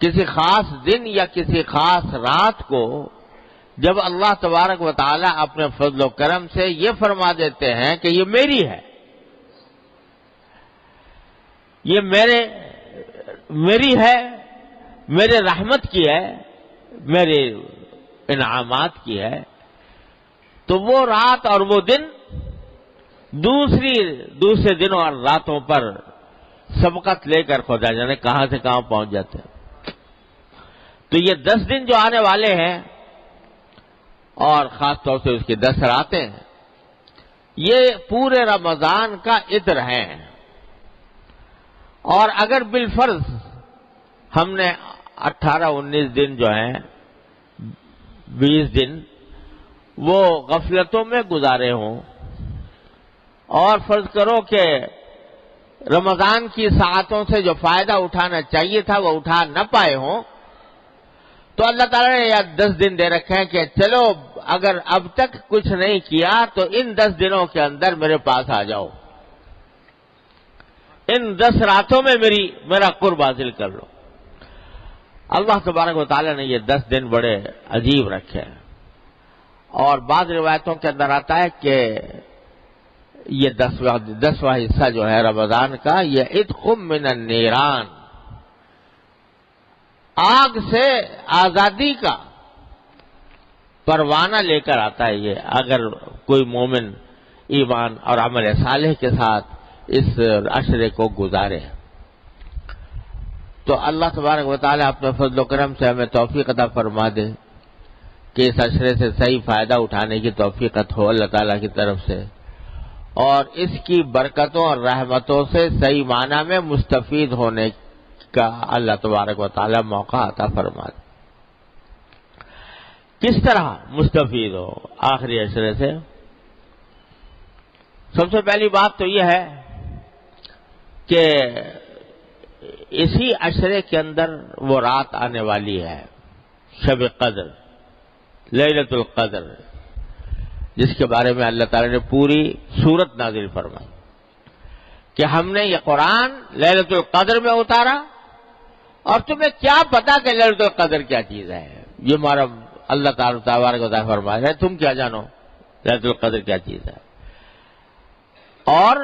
کسی خاص دن یا کسی خاص رات کو جب اللہ تبارک و تعالیٰ اپنے فضل و کرم سے یہ فرما دیتے ہیں کہ یہ میری ہے، یہ میری ہے، میرے رحمت کی ہے، میرے انعامات کی ہے، تو وہ رات اور وہ دن دوسرے دنوں اور راتوں پر سبقت لے کر خدا جانے کہاں سے کہاں پہنچ جاتے ہیں۔ تو یہ 10 دن جو آنے والے ہیں اور خاص طور سے اس کی 10 راتیں، یہ پورے رمضان کا عطر ہیں۔ اور اگر بالفرض ہم نے 18-19 دن جو ہیں، 20 دن وہ غفلتوں میں گزارے ہوں، اور فرض کرو کہ رمضان کی ساعتوں سے جو فائدہ اٹھانا چاہیے تھا وہ اٹھا نہ پائے ہوں، تو اللہ تعالیٰ نے یہ 10 دن دے رکھے ہیں کہ چلو اگر اب تک کچھ نہیں کیا تو ان 10 دنوں کے اندر میرے پاس آ جاؤ، ان 10 راتوں میں میرا قرب حاصل کر لو۔ اللہ تبارک و تعالیٰ نے یہ 10 دن بڑے عجیب رکھے ہیں، اور بعض روایتوں کے اندر آتا ہے کہ یہ 10واں حصہ جو ہے رمضان کا، یہ عتق من النیران، آگ سے آزادی کا پروانہ لے کر آتا ہے۔ یہ اگر کوئی مومن ایمان اور عمل صالح کے ساتھ اس عشرے کو گزارے تو اللہ تبارک و تعالیٰ اپنے فضل و کرم سے ہمیں توفیق عطا فرما دے کہ اس عشرے سے صحیح فائدہ اٹھانے کی توفیق ہو اللہ تعالیٰ کی طرف سے، اور اس کی برکتوں اور رحمتوں سے صحیح معنی میں مستفید ہونے کا اللہ تبارک و تعالیٰ موقع عطا فرما دے۔ کس طرح مستفید ہو آخری عشرے سے؟ سب سے پہلی بات تو یہ ہے کہ اسی عشرے کے اندر وہ رات آنے والی ہے، شب قدر، لیلۃ القدر، جس کے بارے میں اللہ تعالیٰ نے پوری سورت نازل فرمائی کہ ہم نے یہ قرآن لیلۃ القدر میں اتارا، اور تمہیں کیا پتا کہ لیلۃ القدر کیا چیز ہے؟ یہ ہمارا اللہ تعالیٰ تبارک و تعالیٰ فرما رہا ہے، تم کیا جانو لیلۃ القدر کیا چیز ہے؟ اور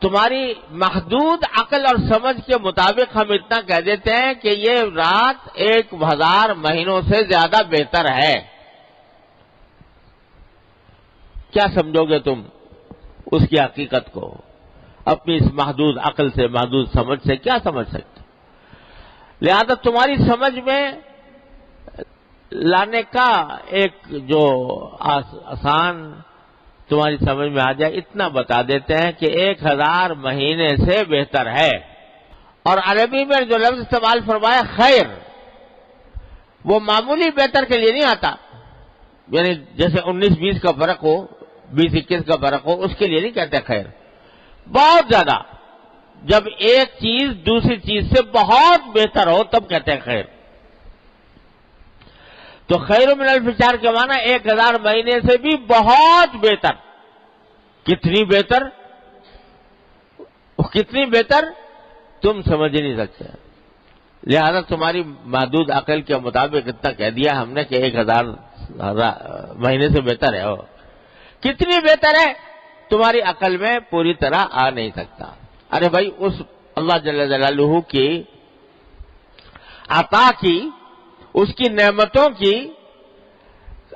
تمہاری محدود عقل اور سمجھ کے مطابق ہم اتنا کہہ دیتے ہیں کہ یہ رات 1000 مہینوں سے زیادہ بہتر ہے۔ کیا سمجھو گے تم اس کی حقیقت کو؟ اپنی اس محدود عقل سے، محدود سمجھ سے کیا سمجھ سکتے؟ لہذا تمہاری سمجھ میں لانے کا ایک جو آسان تمہاری سمجھ میں آ جائے اتنا بتا دیتے ہیں کہ 1000 مہینے سے بہتر ہے۔ اور عربی میں جو لفظ استعمال فرمایا خیر، وہ معمولی بہتر کے لیے نہیں آتا، یعنی جیسے 19-20 کا فرق ہو، 20-21 کا فرق ہو، اس کے لیے نہیں کہتے خیر، بہت زیادہ، جب ایک چیز دوسری چیز سے بہت بہتر ہو تب کہتے ہیں خیر۔ تو خیر من الف شہر کے معنی 1000 مہینے سے بھی بہت بہتر۔ کتنی بہتر؟ کتنی بہتر تم سمجھ نہیں سکتے، لہذا تمہاری محدود عقل کے مطابق اتنا کہہ دیا ہم نے کہ 1000 مہینے سے بہتر ہے۔ کتنی بہتر ہے تمہاری عقل میں پوری طرح آ نہیں سکتا۔ ارے بھائی، اس اللہ جل جلالہ کی عطا کی، اس کی نعمتوں کی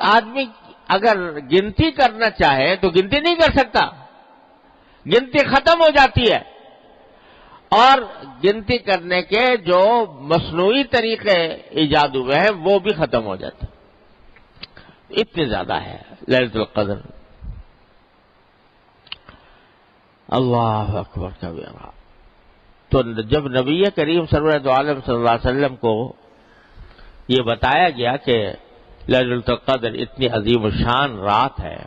آدمی اگر گنتی کرنا چاہے تو گنتی نہیں کر سکتا، گنتی ختم ہو جاتی ہے، اور گنتی کرنے کے جو مصنوعی طریقے ایجاد ہوئے ہیں وہ بھی ختم ہو جاتے ہیں، اتنی زیادہ ہے لیلۃ القدر۔ اللہ اکبر کبیرہ۔ تو جب نبی کریم سرور دو عالم صلی اللہ علیہ وسلم کو یہ بتایا گیا کہ لیلۃ القدر اتنی عظیم الشان رات ہے،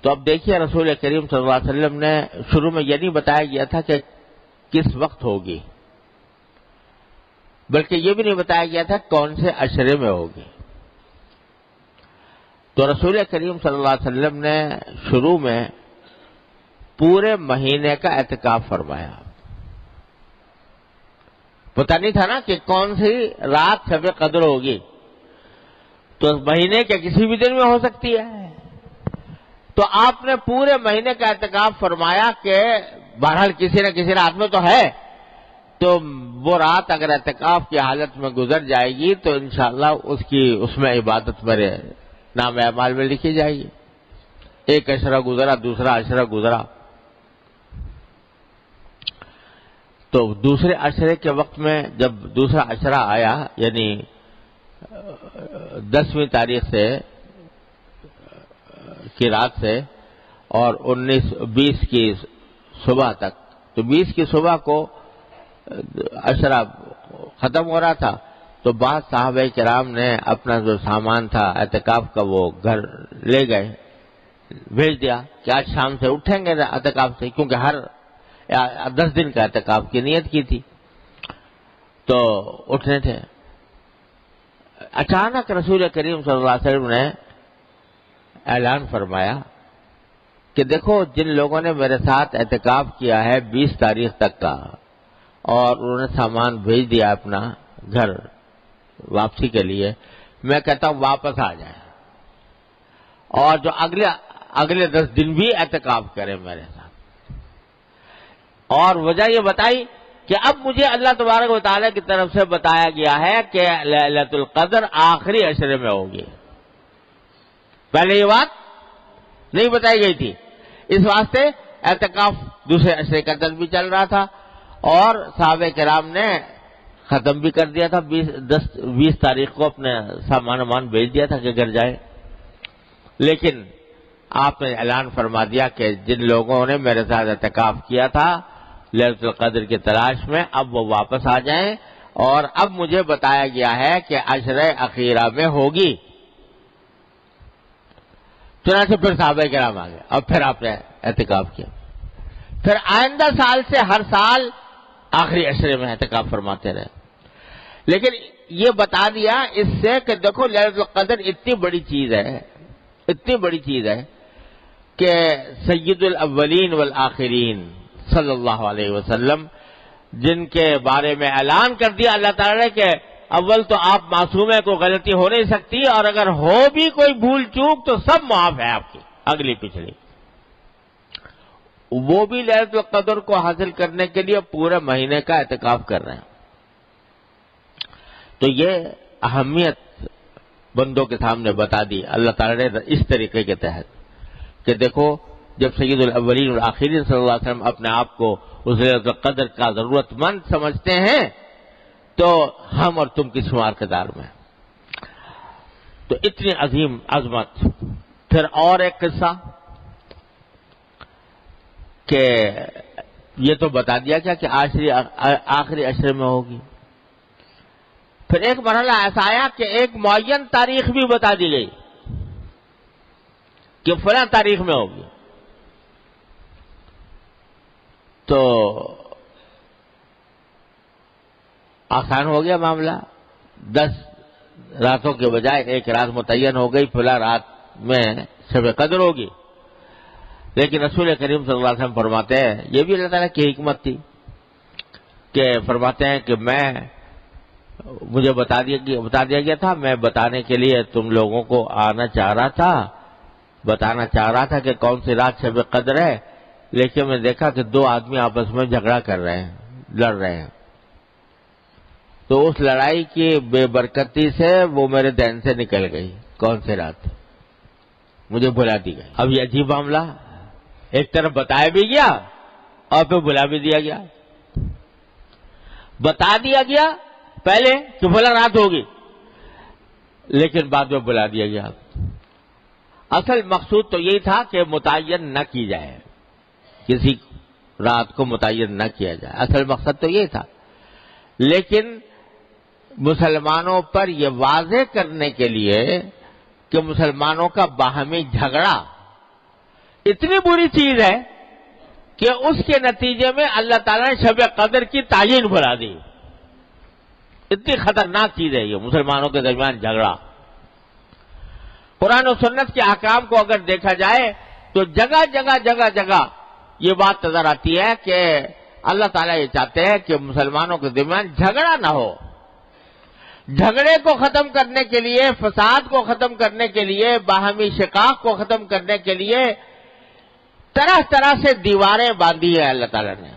تو اب دیکھیے رسول کریم صلی اللہ علیہ وسلم نے شروع میں یہ نہیں بتایا گیا تھا کہ کس وقت ہوگی، بلکہ یہ بھی نہیں بتایا گیا تھا کون سے عشرے میں ہوگی۔ تو رسول کریم صلی اللہ علیہ وسلم نے شروع میں پورے مہینے کا اعتکاف فرمایا، پتہ نہیں تھا نا کہ کون سی رات شب قدر ہوگی، تو مہینے کے کسی بھی دن میں ہو سکتی ہے۔ تو آپ نے پورے مہینے کا اعتکاف فرمایا کہ بہرحال کسی نہ کسی رات میں تو ہے، تو وہ رات اگر اعتکاف کی حالت میں گزر جائے گی تو انشاءاللہ اس میں عبادت میرے نام اعمال میں لکھی جائے گی۔ ایک عشرہ گزرا، دوسرا عشرہ گزرا، تو دوسرے عشرے کے وقت میں جب دوسرا عشرہ آیا، یعنی 10ویں تاریخ سے کی رات سے اور 20 کی صبح تک، تو 20 کی صبح کو عشرہ ختم ہو رہا تھا، تو بعض صحابہ کرام نے اپنا جو سامان تھا اعتکاف کا وہ گھر لے گئے، بھیج دیا کہ آج شام سے اٹھیں گے اعتکاف سے، کیونکہ ہر 10 دن کا اعتکاف کی نیت کی تھی، تو اٹھنے تھے۔ اچانک رسول کریم صلی اللہ علیہ وسلم نے اعلان فرمایا کہ دیکھو جن لوگوں نے میرے ساتھ اعتکاف کیا ہے 20 تاریخ تک کا، اور انہوں نے سامان بھیج دیا اپنا گھر واپسی کے لیے، میں کہتا ہوں واپس آ جائیں، اور جو اگلے 10 دن بھی اعتکاف کریں میرے ساتھ۔ اور وجہ یہ بتائی کہ اب مجھے اللہ تبارک و تعالیٰ کی طرف سے بتایا گیا ہے کہ لیلۃ القدر آخری عشرے میں ہوگی۔ پہلے یہ بات نہیں بتائی گئی تھی، اس واسطے اعتکاف دوسرے عشرے کا دن بھی چل رہا تھا، اور صحابہ کرام نے ختم بھی کر دیا تھا، 20 تاریخ کو اپنے سامان بھیج دیا تھا کہ گھر جائے۔ لیکن آپ نے اعلان فرما دیا کہ جن لوگوں نے میرے ساتھ اعتکاف کیا تھا لیلۃ القدر کی تلاش میں، اب وہ واپس آ جائیں، اور اب مجھے بتایا گیا ہے کہ عشرہ اخیرہ میں ہوگی۔ چنانچہ پھر صحابہ کرام آ گئے، اور پھر آپ نے اعتکاف کیا۔ پھر آئندہ سال سے ہر سال آخری عشرے میں اعتکاف فرماتے رہے۔ لیکن یہ بتا دیا اس سے کہ دیکھو لیلۃ القدر اتنی بڑی چیز ہے کہ سید الاولین والآخرین صلی اللہ علیہ وسلم، جن کے بارے میں اعلان کر دیا اللہ تعالیٰ نے کہ اول تو آپ معصوم ہیں، کوئی غلطی ہو نہیں سکتی، اور اگر ہو بھی کوئی بھول چوک تو سب معاف ہے آپ کی، اگلی پچھلی، وہ بھی لیلۃ القدر کو حاصل کرنے کے لیے پورے مہینے کا اعتکاف کر رہے ہیں۔ تو یہ اہمیت بندوں کے سامنے بتا دی اللہ تعالیٰ نے اس طریقے کے تحت کہ دیکھو جب سید الاولین والآخرین صلی اللہ علیہ وسلم اپنے آپ کو اس لیلۃ القدر کا ضرورت مند سمجھتے ہیں، تو ہم اور تم کس شمار کے دار میں۔ تو اتنی عظیم عظمت۔ پھر اور ایک قصہ کہ یہ تو بتا دیا کیا کہ آخری عشرے میں ہوگی۔ پھر ایک مرحلہ ایسا آیا کہ ایک معین تاریخ بھی بتا دی گئی کہ فلاں تاریخ میں ہوگی۔ تو آسان ہو گیا معاملہ، 10 راتوں کے بجائے ایک رات متعین ہو گئی، فلاں رات میں شب قدر ہوگی۔ لیکن رسول کریم صلی اللہ علیہ وسلم فرماتے ہیں، یہ بھی اللہ تعالیٰ کی حکمت تھی کہ فرماتے ہیں کہ مجھے بتا دیا گیا تھا، میں بتانے کے لیے تم لوگوں کو آنا چاہ رہا تھا، بتانا چاہ رہا تھا کہ کون سی رات شب قدر ہے، لیکن میں دیکھا کہ 2 آدمی آپس میں جھگڑا کر رہے ہیں، لڑ رہے ہیں، تو اس لڑائی کی بے برکتی سے وہ میرے ذہن سے نکل گئی، کون سی رات مجھے بھلا دی گئی۔ اب یہ عجیب معاملہ، ایک طرف بتایا بھی گیا اور پھر بلا بھی دیا گیا۔ بتا دیا گیا پہلے کہ فلاں رات ہوگی، لیکن بعد میں بلا دیا گیا۔ اصل مقصود تو یہی تھا کہ متعین نہ کی جائے، کسی رات کو متعین نہ کیا جائے، اصل مقصد تو یہی تھا۔ لیکن مسلمانوں پر یہ واضح کرنے کے لیے کہ مسلمانوں کا باہمی جھگڑا اتنی بری چیز ہے کہ اس کے نتیجے میں اللہ تعالیٰ نے شب قدر کی تعین بھلا دی۔ اتنی خطرناک چیز ہے یہ مسلمانوں کے درمیان جھگڑا۔ قرآن و سنت کے احکام کو اگر دیکھا جائے تو جگہ جگہ یہ بات نظر آتی ہے کہ اللہ تعالیٰ یہ چاہتے ہیں کہ مسلمانوں کے درمیان جھگڑا نہ ہو. جھگڑے کو ختم کرنے کے لیے، فساد کو ختم کرنے کے لیے، باہمی شقاق کو ختم کرنے کے لیے طرح طرح سے دیواریں باندھی ہے اللہ تعالیٰ نے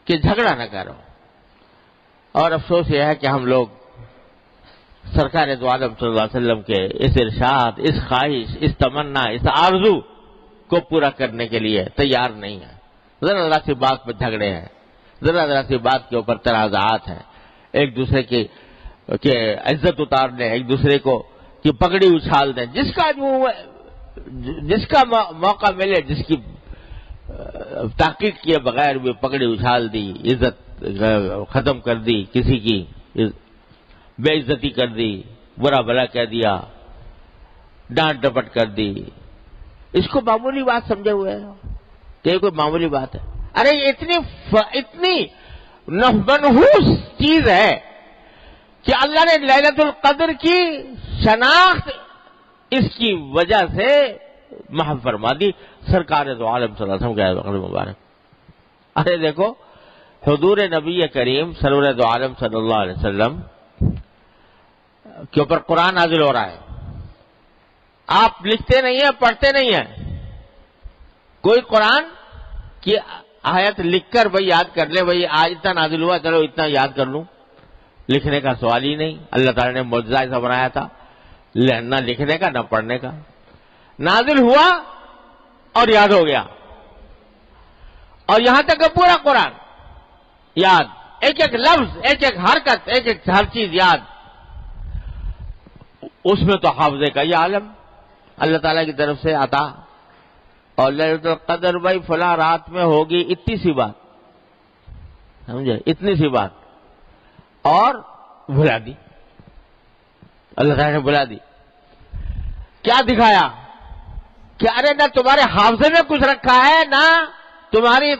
کہ جھگڑا نہ کرو. اور افسوس یہ ہے کہ ہم لوگ سرکار دو عالم صلی اللہ علیہ وسلم کے اس ارشاد، اس خواہش، اس تمنا، اس آرزو کو پورا کرنے کے لیے تیار نہیں ہے. ذرا ذرا سی بات پر جھگڑے ہیں، ذرا ذرا سی بات کے اوپر تنازعات ہیں، ایک دوسرے کی عزت اتارنے، ایک دوسرے کو کی پگڑی اچھال دیں. جس کا موقع ملے، جس کی تحقیق کیے بغیر بھی پگڑی اچھال دی، عزت ختم کر دی، کسی کی بے عزتی کر دی، برا بھلا کہہ دیا، ڈانٹ ڈپٹ کر دی. اس کو معمولی بات سمجھے ہوئے ہیں کہ یہ کوئی معمولی بات ہے. ارے یہ اتنی منحوس چیز ہے کہ اللہ نے لیلۃ القدر کی شناخت اس کی وجہ سے محو فرما دی. سرکار دو عالم صلی اللہ علیہ وسلم کے مبارک. ارے دیکھو، حضور نبی کریم سرور دو عالم صلی اللہ علیہ وسلم کے اوپر قرآن نازل ہو رہا ہے. آپ لکھتے نہیں ہیں، پڑھتے نہیں ہیں. کوئی قرآن کی آیت لکھ کر بھائی یاد کر لے، بھائی آج اتنا نازل ہوا، چلو اتنا یاد کر لوں. لکھنے کا سوال ہی نہیں. اللہ تعالیٰ نے معجزہ ایسا بنایا تھا، نہ لکھنے کا نہ پڑھنے کا. نازل ہوا اور یاد ہو گیا. اور یہاں تک کہ پورا قرآن یاد، ایک ایک لفظ، ایک ایک حرکت، ایک ایک ہر چیز یاد. اس میں تو حافظے کا یہ عالم اللہ تعالیٰ کی طرف سے عطا. اور لیلۃ القدر بھائی فلاں رات میں ہوگی، اتنی سی بات، سمجھے، اتنی سی بات، اور بھلا دی. اللہ تعالیٰ نے بلا دی. کیا دکھایا کہ ارے نہ تمہارے حافظے میں کچھ رکھا ہے، نہ تمہاری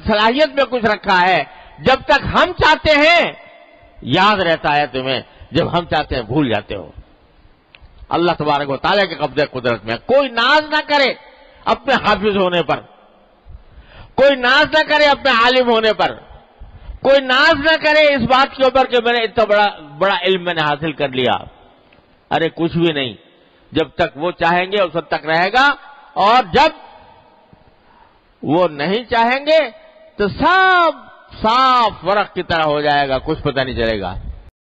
صلاحیت میں کچھ رکھا ہے. جب تک ہم چاہتے ہیں یاد رہتا ہے تمہیں، جب ہم چاہتے ہیں بھول جاتے ہو. اللہ تبارک و تعالیٰ کے قبضے قدرت میں. کوئی ناز نہ کرے اپنے حافظ ہونے پر، کوئی ناز نہ کرے اپنے عالم ہونے پر، کوئی ناز نہ کرے اس بات کے اوپر کہ میں نے اتنا بڑا علم میں نے حاصل کر لیا. ارے کچھ بھی نہیں. جب تک وہ چاہیں گے اس وقت تک رہے گا، اور جب وہ نہیں چاہیں گے تو سب صاف ورق کی طرح ہو جائے گا، کچھ پتہ نہیں چلے گا.